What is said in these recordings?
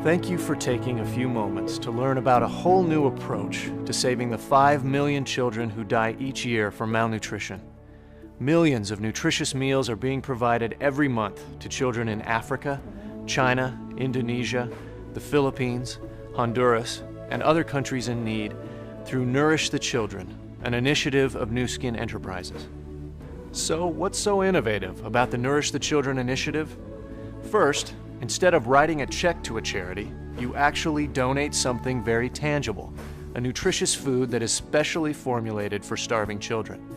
Thank you for taking a few moments to learn about a whole new approach to saving the 5 million children who die each year from malnutrition. Millions of nutritious meals are being provided every month to children in Africa, China, Indonesia, the Philippines, Honduras, and other countries in need through Nourish the Children, an initiative of Nu Skin Enterprises. So, what's so innovative about the Nourish the Children initiative? First, instead of writing a check to a charity, you actually donate something very tangible, a nutritious food that is specially formulated for starving children.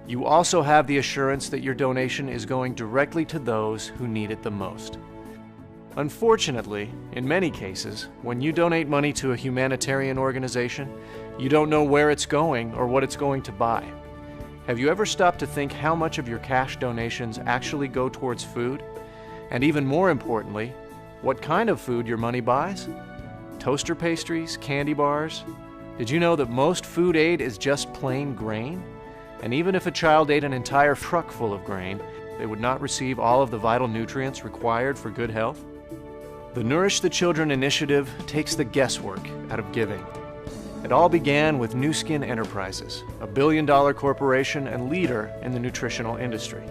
You also have the assurance that your donation is going directly to those who need it the most. Unfortunately, in many cases, when you donate money to a humanitarian organization, you don't know where it's going or what it's going to buy. Have you ever stopped to think how much of your cash donations actually go towards food? And even more importantly, what kind of food your money buys? Toaster pastries, candy bars? Did you know that most food aid is just plain grain? And even if a child ate an entire truck full of grain, they would not receive all of the vital nutrients required for good health? The Nourish the Children initiative takes the guesswork out of giving. It all began with Nu Skin Enterprises, a billion-dollar corporation and leader in the nutritional industry.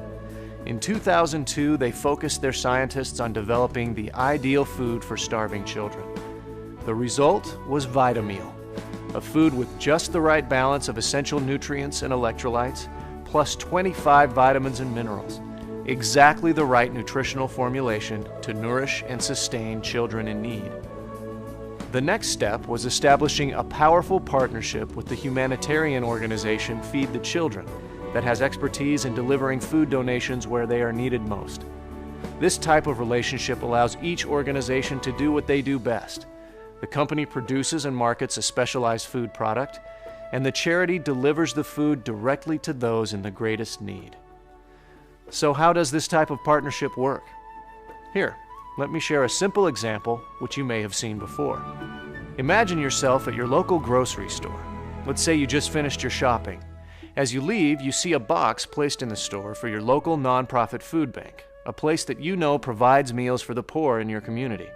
In 2002, they focused their scientists on developing the ideal food for starving children. The result was VitaMeal, a food with just the right balance of essential nutrients and electrolytes, plus 25 vitamins and minerals, exactly the right nutritional formulation to nourish and sustain children in need. The next step was establishing a powerful partnership with the humanitarian organization Feed the Children, that has expertise in delivering food donations where they are needed most. This type of relationship allows each organization to do what they do best. The company produces and markets a specialized food product, and the charity delivers the food directly to those in the greatest need. So how does this type of partnership work? Here, let me share a simple example which you may have seen before. Imagine yourself at your local grocery store. Let's say you just finished your shopping. As you leave, you see a box placed in the store for your local nonprofit food bank, a place that you know provides meals for the poor in your community.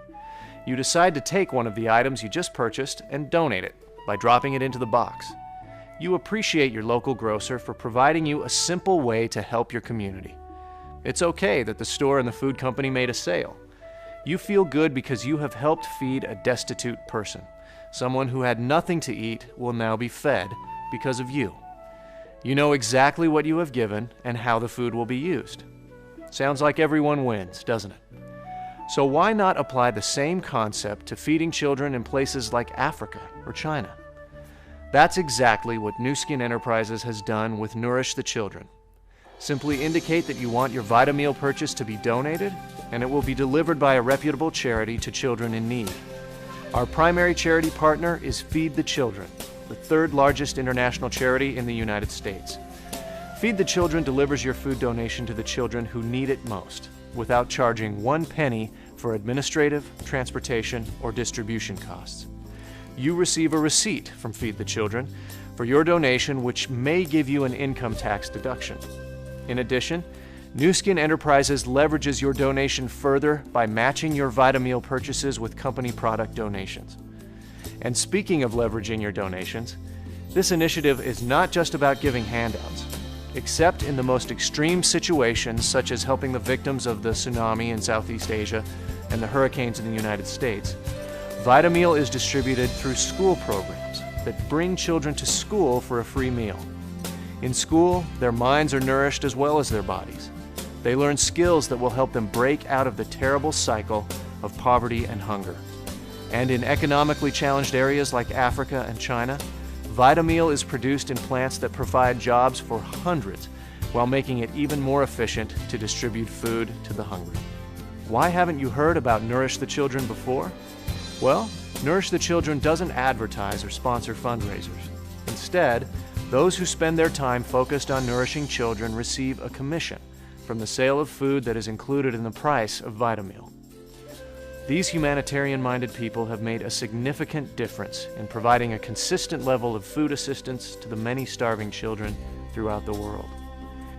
You decide to take one of the items you just purchased and donate it by dropping it into the box. You appreciate your local grocer for providing you a simple way to help your community. It's okay that the store and the food company made a sale. You feel good because you have helped feed a destitute person. Someone who had nothing to eat will now be fed because of you. You know exactly what you have given and how the food will be used. Sounds like everyone wins, doesn't it? So why not apply the same concept to feeding children in places like Africa or China? That's exactly what Nu Skin Enterprises has done with Nourish the Children. Simply indicate that you want your VitaMeal purchase to be donated, and it will be delivered by a reputable charity to children in need. Our primary charity partner is Feed the Children, the third largest international charity in the United States. Feed the Children delivers your food donation to the children who need it most, without charging 1 penny for administrative, transportation, or distribution costs. You receive a receipt from Feed the Children for your donation, which may give you an income tax deduction. In addition, Nu Skin Enterprises leverages your donation further by matching your VitaMeal purchases with company product donations. And speaking of leveraging your donations, this initiative is not just about giving handouts. Except in the most extreme situations, such as helping the victims of the tsunami in Southeast Asia and the hurricanes in the United States, VitaMeal is distributed through school programs that bring children to school for a free meal. In school, their minds are nourished as well as their bodies. They learn skills that will help them break out of the terrible cycle of poverty and hunger. And in economically challenged areas like Africa and China, VitaMeal is produced in plants that provide jobs for hundreds while making it even more efficient to distribute food to the hungry. Why haven't you heard about Nourish the Children before? Well, Nourish the Children doesn't advertise or sponsor fundraisers. Instead, those who spend their time focused on nourishing children receive a commission from the sale of food that is included in the price of VitaMeal. These humanitarian-minded people have made a significant difference in providing a consistent level of food assistance to the many starving children throughout the world.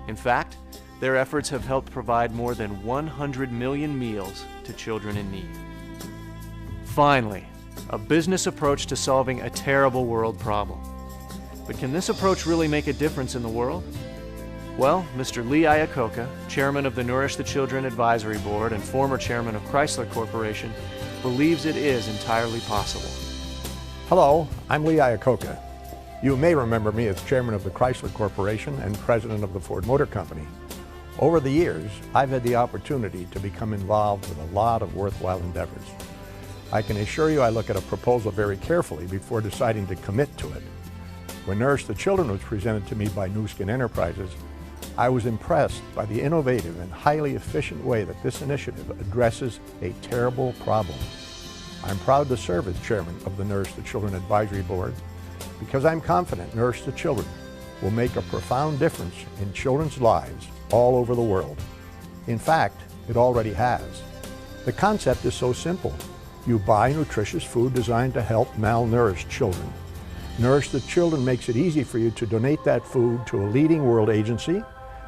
In fact, their efforts have helped provide more than 100 million meals to children in need. Finally, a business approach to solving a terrible world problem. But can this approach really make a difference in the world? Well, Mr. Lee Iacocca, chairman of the Nourish the Children Advisory Board and former chairman of Chrysler Corporation, believes it is entirely possible. Hello, I'm Lee Iacocca. You may remember me as chairman of the Chrysler Corporation and president of the Ford Motor Company. Over the years, I've had the opportunity to become involved with a lot of worthwhile endeavors. I can assure you I look at a proposal very carefully before deciding to commit to it. When Nourish the Children was presented to me by Nu Skin Enterprises, I was impressed by the innovative and highly efficient way that this initiative addresses a terrible problem. I'm proud to serve as chairman of the Nourish the Children Advisory Board because I'm confident Nourish the Children will make a profound difference in children's lives all over the world. In fact, it already has. The concept is so simple. You buy nutritious food designed to help malnourished children. Nourish the Children makes it easy for you to donate that food to a leading world agency,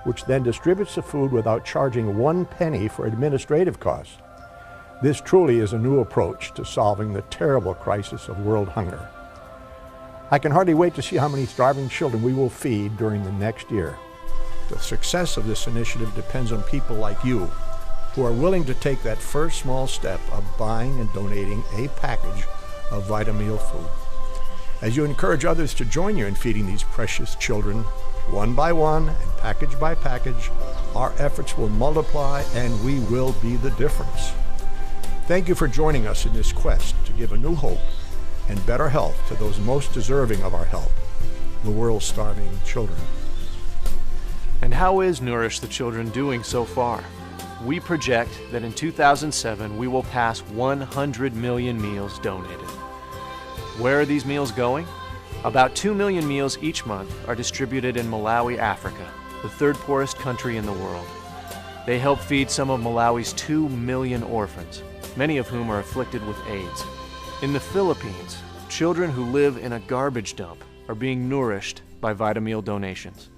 which then distributes the food without charging 1 penny for administrative costs. This truly is a new approach to solving the terrible crisis of world hunger. I can hardly wait to see how many starving children we will feed during the next year. The success of this initiative depends on people like you who are willing to take that first small step of buying and donating a package of Vitameal food. As you encourage others to join you in feeding these precious children, one by one and package by package, our efforts will multiply and we will be the difference. Thank you for joining us in this quest to give a new hope and better health to those most deserving of our help, the world's starving children. And how is Nourish the Children doing so far? We project that in 2007 we will pass 100 million meals donated. Where are these meals going? About 2 million meals each month are distributed in Malawi, Africa, the third poorest country in the world. They help feed some of Malawi's 2 million orphans, many of whom are afflicted with AIDS. In the Philippines, children who live in a garbage dump are being nourished by Vitameal donations.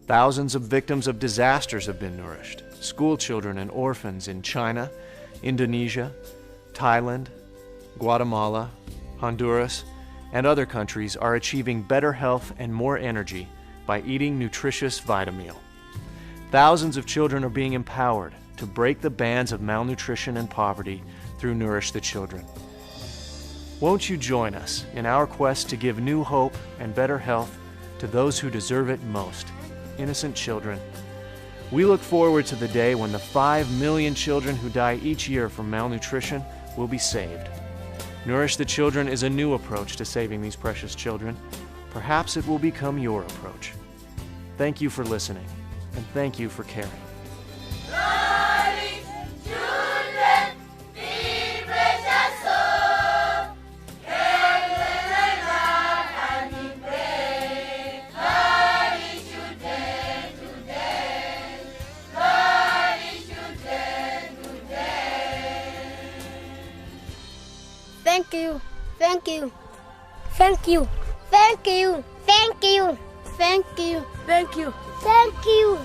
Thousands of victims of disasters have been nourished. School children and orphans in China, Indonesia, Thailand, Guatemala, Honduras, and other countries are achieving better health and more energy by eating nutritious Vitameal. Thousands of children are being empowered to break the bands of malnutrition and poverty through Nourish the Children. Won't you join us in our quest to give new hope and better health to those who deserve it most, innocent children? We look forward to the day when the 5 million children who die each year from malnutrition will be saved. Nourish the Children is a new approach to saving these precious children. Perhaps it will become your approach. Thank you for listening, and thank you for caring. Thank you, thank you, thank you, thank you, thank you, thank you, thank you, thank you.